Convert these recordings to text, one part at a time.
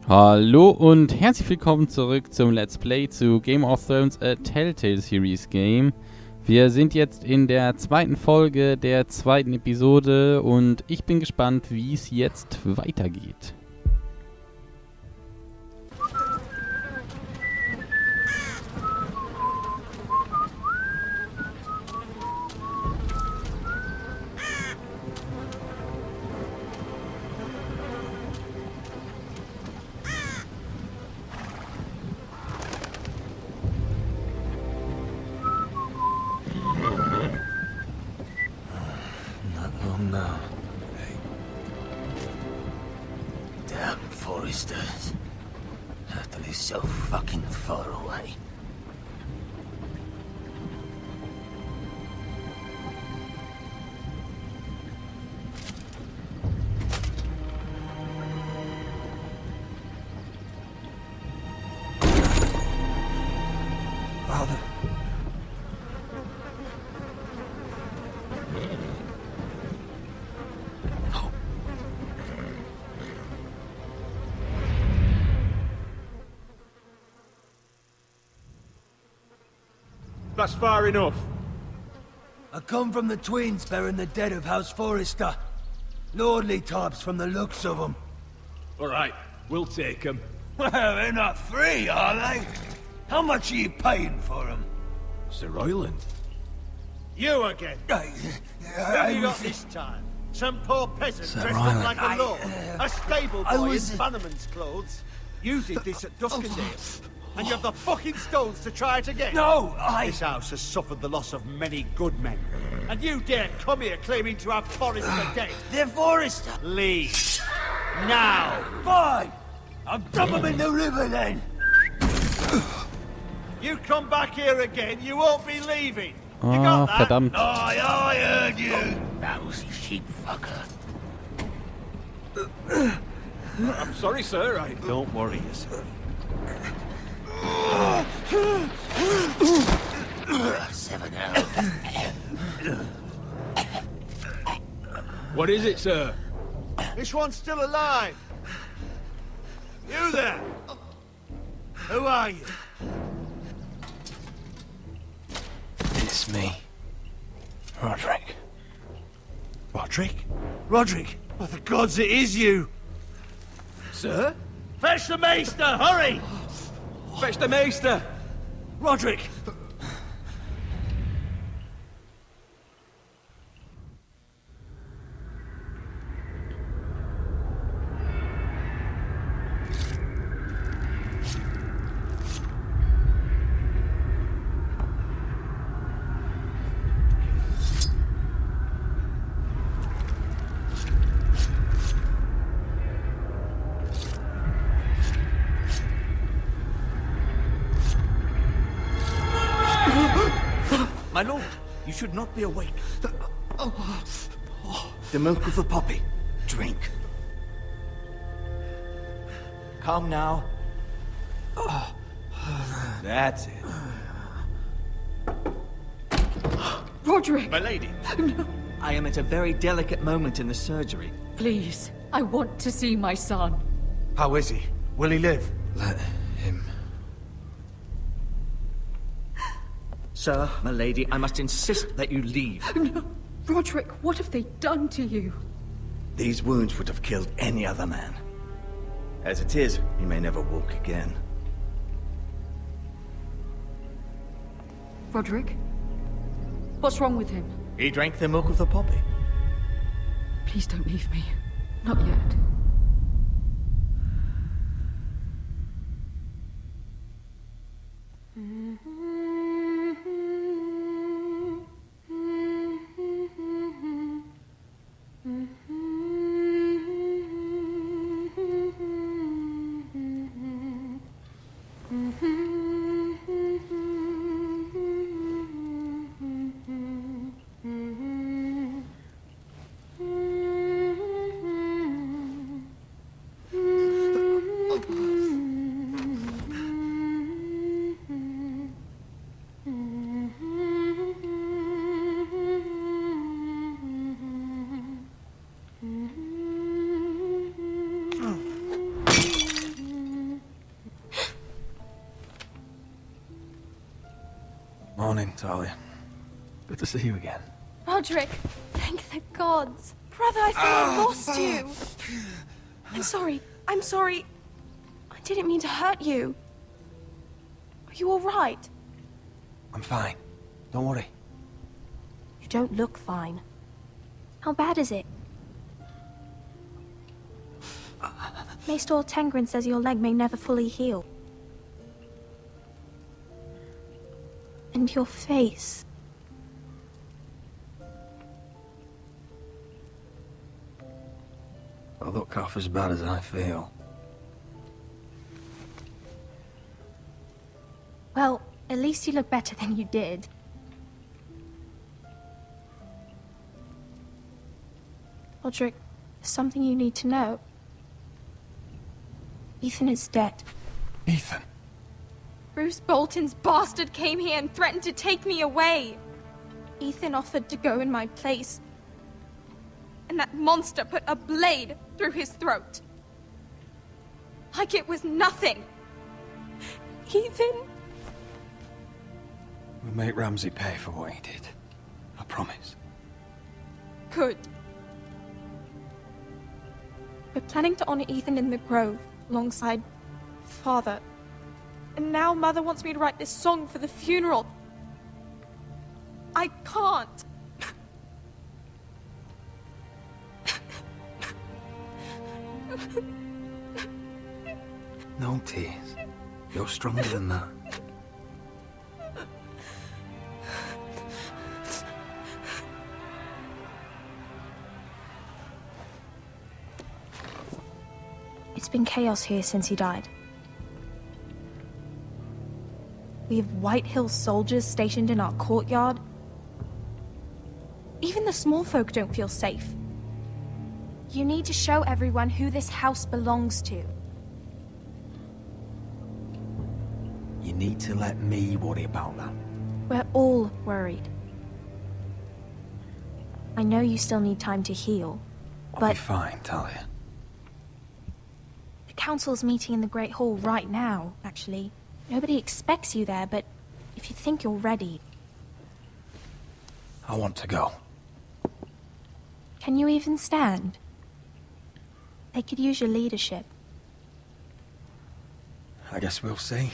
Hallo und herzlich willkommen zurück zum Let's Play zu Game of Thrones Telltale Series Game. Wir sind jetzt in der zweiten Folge der zweiten Episode und ich bin gespannt, wie es jetzt weitergeht. No. Hey. Damn foresters. That is so fucking far away. Father. That's far enough. I come from the twins bearing the dead of House Forrester. Lordly types from the looks of them. All right, we'll take them. Well, they're not free, are they? How much are you paying for them? Sir Royland. You again? Who have you got this time? Some poor peasant dressed up like a lord? A stable boy in Bannerman's clothes? You did this at Duskendale. And you have the fucking stones to try it again? No, This house has suffered the loss of many good men. And you dare come here claiming to have Forrester dead? They're Forrester. Leave. Now. Fine. I'll dump them in the river then. You come back here again, you won't be leaving. You got that? Verdammt. I heard you. Lousy sheep fucker. I'm sorry, sir. Don't worry yourself. 7 out. What is it, sir? This one's still alive. You there? Who are you? It's me. Roderick. Roderick? Roderick? By the gods, it is you. Sir? Fetch the maester, hurry! Fetch the meester! Roderick! My lord, you should not be awake. The milk of the poppy. Drink. Calm now. That's it. Roderick! My lady. No. I am at a very delicate moment in the surgery. Please, I want to see my son. How is he? Will he live? Let him. Sir, my lady, I must insist that you leave. No. Roderick, what have they done to you? These wounds would have killed any other man. As it is, he may never walk again. Roderick? What's wrong with him? He drank the milk of the poppy. Please don't leave me. Not yet. Morning, Talia. Good to see you again. Roderick, thank the gods. Brother, I thought I lost you. I'm sorry. I didn't mean to hurt you. Are you all right? I'm fine. Don't worry. You don't look fine. How bad is it? Maester Tengrin says your leg may never fully heal. And your face. I look half as bad as I feel. Well, at least you look better than you did. Roderick, there's something you need to know. Ethan is dead. Ethan? Bruce Bolton's bastard came here and threatened to take me away. Ethan offered to go in my place. And that monster put a blade through his throat. Like it was nothing. Ethan? We'll make Ramsay pay for what he did. I promise. Good. We're planning to honor Ethan in the Grove, alongside Father. And now Mother wants me to write this song for the funeral. I can't. No tears. You're stronger than that. It's been chaos here since he died. We have White Hill soldiers stationed in our courtyard. Even the small folk don't feel safe. You need to show everyone who this house belongs to. You need to let me worry about that. We're all worried. I know you still need time to heal, I'll but be fine, Talia. the council's meeting in the Great Hall right now, actually. Nobody expects you there, but if you think you're ready... I want to go. Can you even stand? They could use your leadership. I guess we'll see.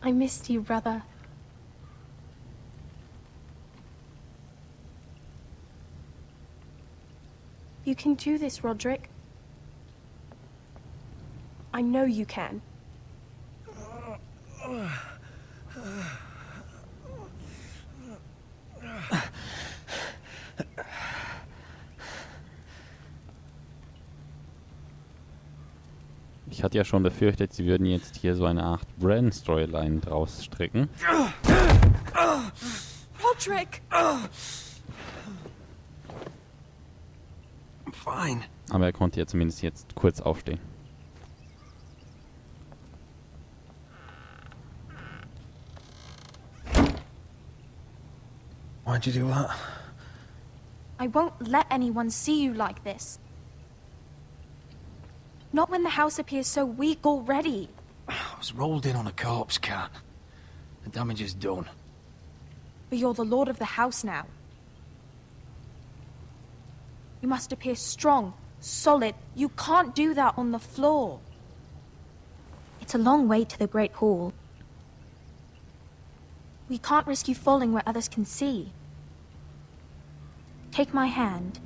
I missed you, brother. You can do this, Roderick. I know you can. Ich hatte ja schon befürchtet, sie würden jetzt hier so eine Art Bran-Storyline draus stricken. Roderick! I'm fine. Aber er konnte ja zumindest jetzt kurz aufstehen. Why'd you do that? I won't let anyone see you like this. Not when the house appears so weak already. I was rolled in on a corpse cart. The damage is done. But you're the lord of the house now. You must appear strong, solid. You can't do that on the floor. It's a long way to the Great Hall. We can't risk you falling where others can see. Take my hand.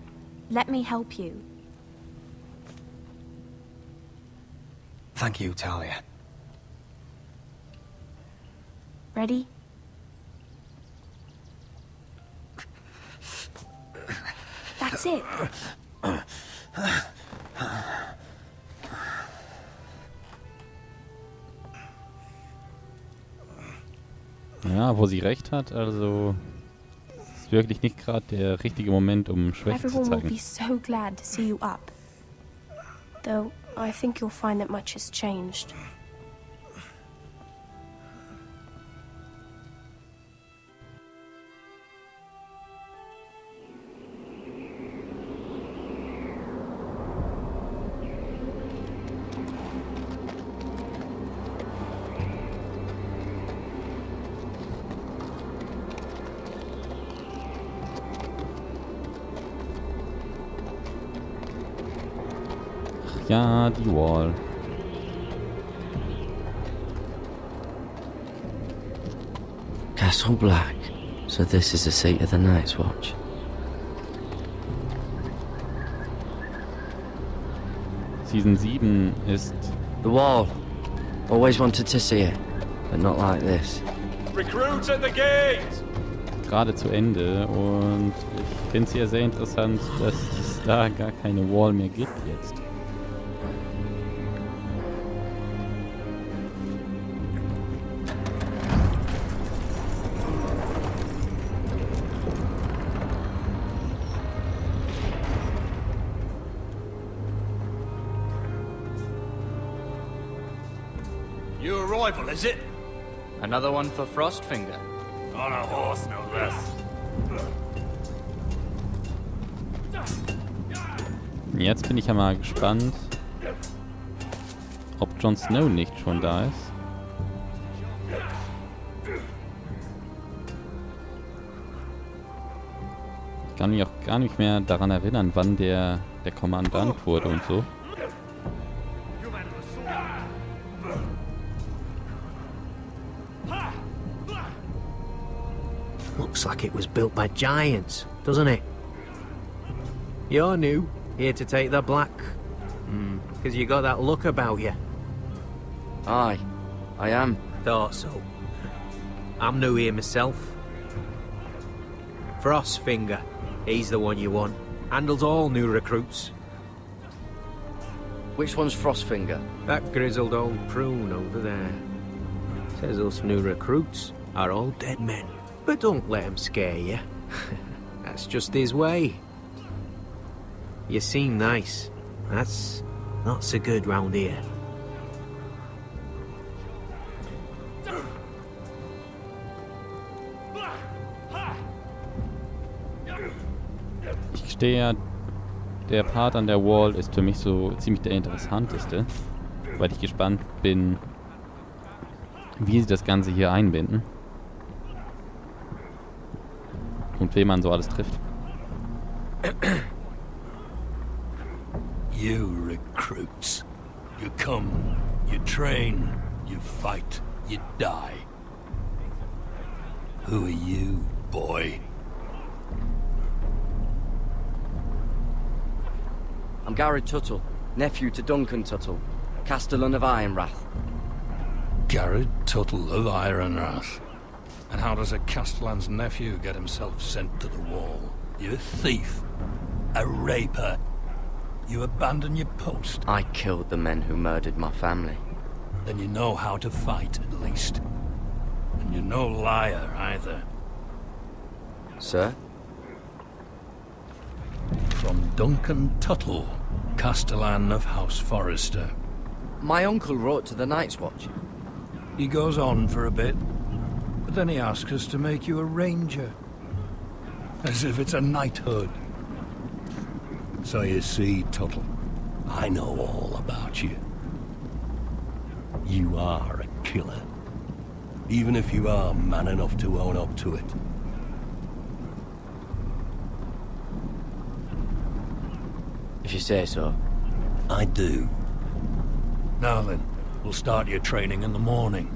Let me help you. Thank you, Talia. Ready? That's it. Ja, wo sie recht hat, also es ist wirklich nicht gerade der richtige Moment, um Schwäche zu Everyone will zeigen. be so glad to see you up. Though, I think you'll find that much has changed. ja, die Wall. Castle Black. So this is the seat of the Night's Watch. Season 7 ist The Wall. Always wanted to see it, but not like this. Recruits at the gate! gerade zu Ende und ich finde es ja sehr interessant, dass es da gar keine Wall mehr gibt jetzt. New arrival, is it? Another one for Frostfinger. On a horse, no less. Jetzt bin ich ja mal gespannt, ob Jon Snow nicht schon da ist. Ich kann mich auch gar nicht mehr daran erinnern, wann der Kommandant wurde und so. Looks like it was built by giants, doesn't it? You're new, here to take the black. Because you got that look about you. Aye, I am. Thought so. I'm new here myself. Frostfinger, he's the one you want. Handles all new recruits. Which one's Frostfinger? That grizzled old prune over there. Says us new recruits are all dead men. But don't let him scare you. That's just his way. You seem nice. That's not so good round here. Ich gestehe ja, der Part an der Wall ist für mich so ziemlich der interessanteste, weil ich gespannt bin, wie sie das Ganze hier einbinden. Und wen man so alles trifft. You recruits. You come, you train, you fight, you die. Who are you, boy? I'm Garrett Tuttle, nephew to Duncan Tuttle, Castellan of Ironrath. Garrett Tuttle of Ironrath. And how does a Castellan's nephew get himself sent to the wall? You a thief, a raper. You abandon your post. I killed the men who murdered my family. Then you know how to fight, at least. And you're no liar, either. Sir? From Duncan Tuttle, Castellan of House Forrester. My uncle wrote to the Night's Watch. He goes on for a bit, but then he asks us to make you a ranger. As if it's a knighthood. So you see, Tuttle, I know all about you. You are a killer. Even if you are man enough to own up to it. If you say so. I do. Now then, we'll start your training in the morning.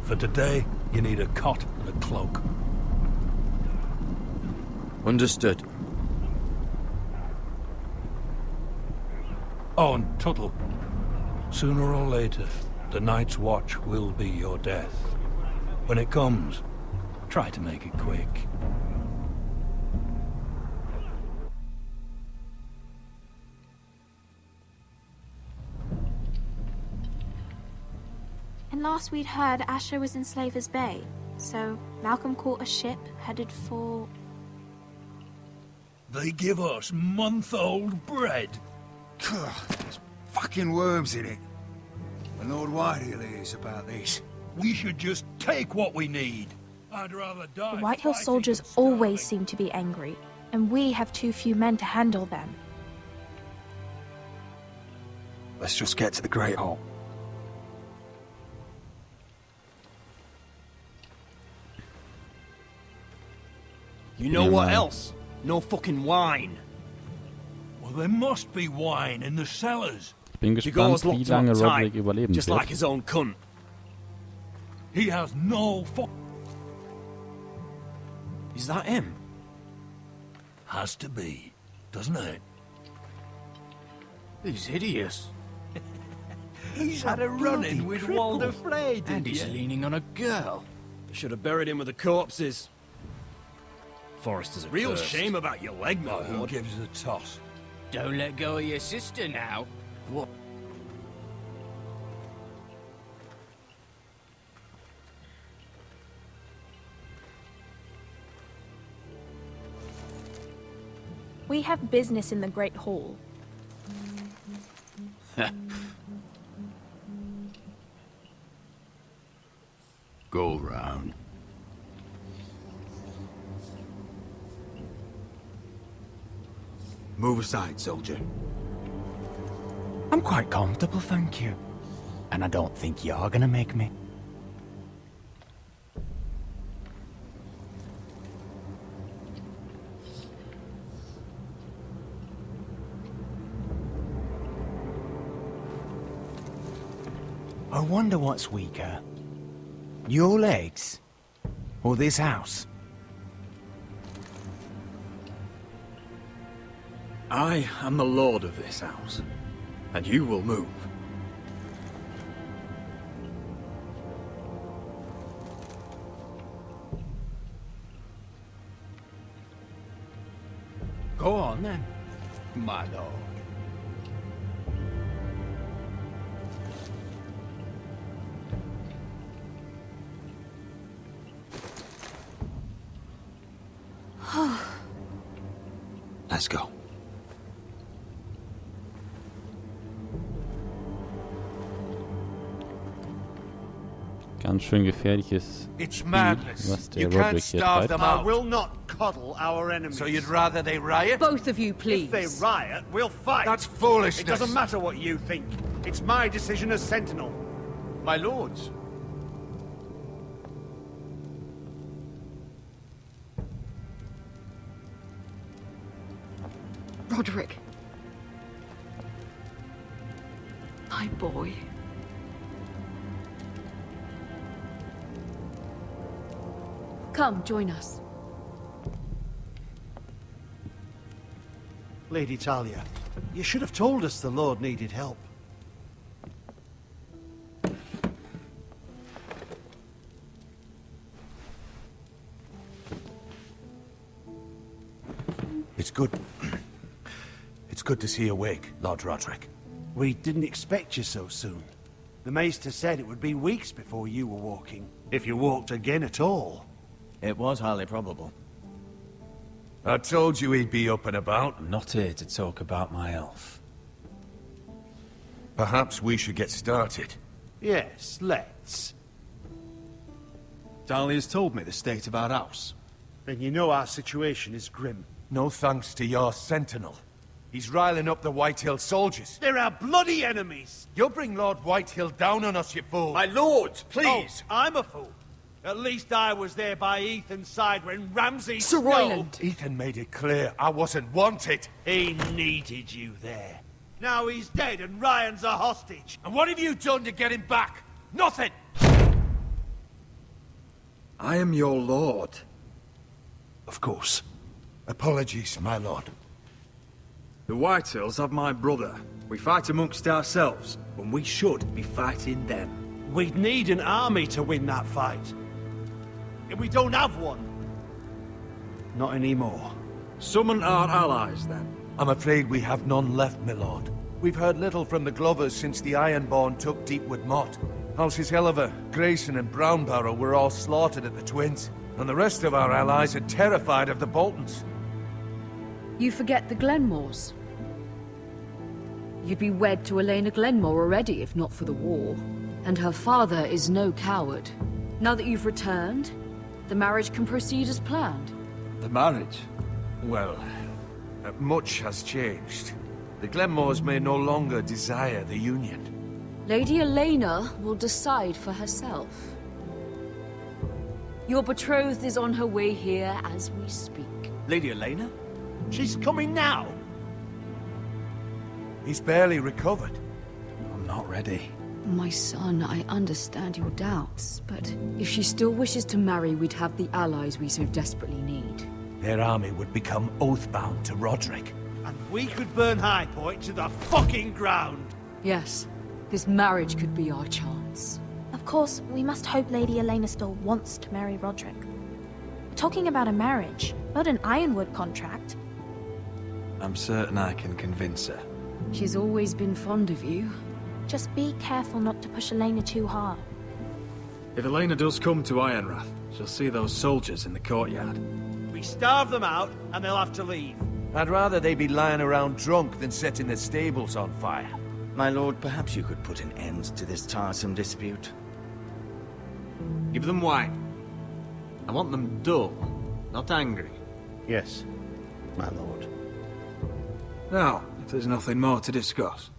For today, you need a cot and a cloak. Understood. Oh, and Tuttle, sooner or later, the Night's Watch will be your death. When it comes, try to make it quick. And last we'd heard Asher was in Slaver's Bay, so Malcolm caught a ship headed for... They give us month-old bread. There's fucking worms in it. And Lord Whitehill hears about this. We should just take what we need. I'd rather die. The Whitehill fighting soldiers than starving. always seem to be angry, and we have too few men to handle them. Let's just get to the Great Hall. You know what else? No fucking wine. Well, there must be wine in the cellars. Bin gespannt, wie lange Roderick überleben just wird. like his own cunt. He has no Is that him? Has to be, doesn't it? He's hideous. He's had a run-in with Walder Frey, And he's leaning on a girl. Should have buried him with the corpses. Forrester's a real cursed. shame about your leg, my Who lord. gives a toss? Don't let go of your sister now. What? We have business in the Great Hall. Go round. Move aside, soldier. I'm quite comfortable, thank you. And I don't think you're gonna make me. I wonder what's weaker. Your legs? Or this house? I am the lord of this house, and you will move. Go on then, my lord. Let's go. Ganz schön gefährliches It's Spiel, madness. was der You can't Roderick hier starve treibt. them I out. will not coddle our enemies. So you'd rather they riot? Both of you, please. If they riot, we'll fight. That's foolishness. It doesn't matter what you think. It's my decision as Sentinel. My lords. Roderick. My boy. Come, join us. Lady Talia, you should have told us the Lord needed help. It's good. It's good to see you awake, Lord Roderick. We didn't expect you so soon. The Maester said it would be weeks before you were walking, if you walked again at all. It was highly probable. I told you he'd be up and about. I'm not here to talk about my elf. Perhaps we should get started. Yes, let's. Talia's told me the state of our house. Then you know our situation is grim. No thanks to your sentinel. He's riling up the Whitehill soldiers. They're our bloody enemies! You'll bring Lord Whitehill down on us, you fool. My lords, please! Oh, I'm a fool. At least I was there by Ethan's side when Ramsay... Sir Royland! Ethan made it clear I wasn't wanted. He needed you there. Now he's dead and Ryan's a hostage. And what have you done to get him back? Nothing! I am your lord. Of course. Apologies, my lord. The Whitehills have my brother. We fight amongst ourselves, when we should be fighting them. We'd need an army to win that fight. And we don't have one. Not anymore. Summon our allies, then. I'm afraid we have none left, my lord. We've heard little from the Glovers since the Ironborn took Deepwood Motte. Houses Helliver, Grayson and Brownbarrow were all slaughtered at the Twins. And the rest of our allies are terrified of the Boltons. You forget the Glenmores. You'd be wed to Elena Glenmore already if not for the war. And her father is no coward. Now that you've returned, the marriage can proceed as planned. The marriage? Well, much has changed. The Glenmores may no longer desire the union. Lady Elena will decide for herself. Your betrothed is on her way here as we speak. Lady Elena? She's coming now. He's barely recovered. I'm not ready. My son, I understand your doubts, but if she still wishes to marry, we'd have the allies we so desperately need. Their army would become oath-bound to Roderick. And we could burn High Point to the fucking ground. Yes, this marriage could be our chance. Of course, we must hope Lady Elena still wants to marry Roderick. We're talking about a marriage, not an ironwood contract. I'm certain I can convince her. She's always been fond of you. Just be careful not to push Elena too hard. If Elena does come to Ironrath, she'll see those soldiers in the courtyard. We starve them out, and they'll have to leave. I'd rather they be lying around drunk than setting the stables on fire. My lord, perhaps you could put an end to this tiresome dispute. Give them wine. I want them dull, not angry. Yes, my lord. Now, if there's nothing more to discuss.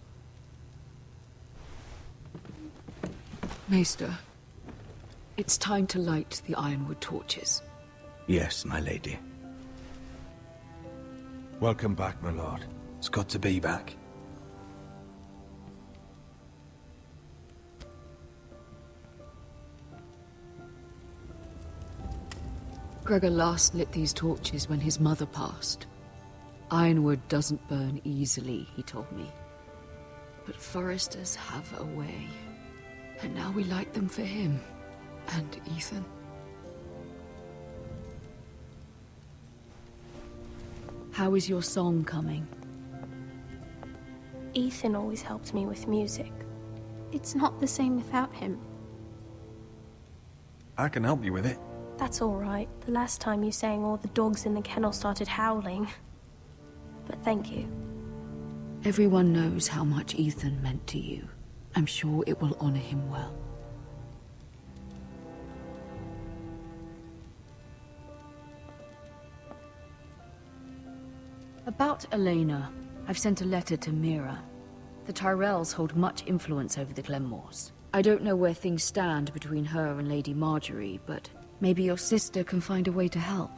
Maester, it's time to light the ironwood torches. Yes, my lady. Welcome back, my lord. It's good to be back. Gregor last lit these torches when his mother passed. Ironwood doesn't burn easily, he told me. But foresters have a way. And now we light them for him. And Ethan. How is your song coming? Ethan always helps me with music. It's not the same without him. I can help you with it. That's all right. The last time you sang, all the dogs in the kennel started howling. But thank you. Everyone knows how much Ethan meant to you. I'm sure it will honor him well. About Elena, I've sent a letter to Mira. The Tyrells hold much influence over the Glenmores. I don't know where things stand between her and Lady Marjorie, but maybe your sister can find a way to help.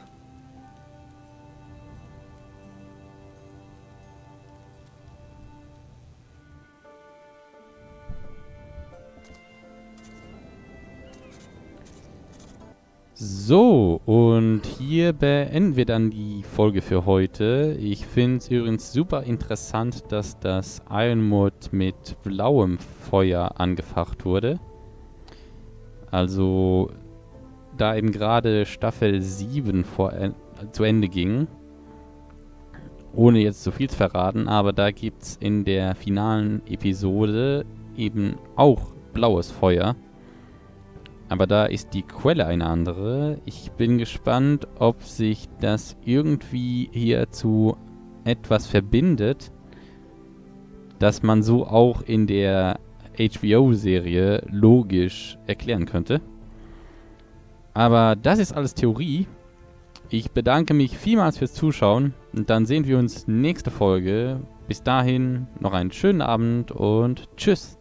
So, und hier beenden wir dann die Folge für heute. Ich finde es übrigens super interessant, dass das Ironwood mit blauem Feuer angefacht wurde. Also, da eben gerade Staffel 7 zu Ende ging, ohne jetzt zu viel zu verraten, aber da gibt es in der finalen Episode eben auch blaues Feuer. Aber da ist die Quelle eine andere. Ich bin gespannt, ob sich das irgendwie hier zu etwas verbindet, dass man so auch in der HBO Serie logisch erklären könnte. Aber das ist alles Theorie. Ich bedanke mich vielmals fürs Zuschauen und dann sehen wir uns nächste Folge. Bis dahin noch einen schönen Abend und tschüss.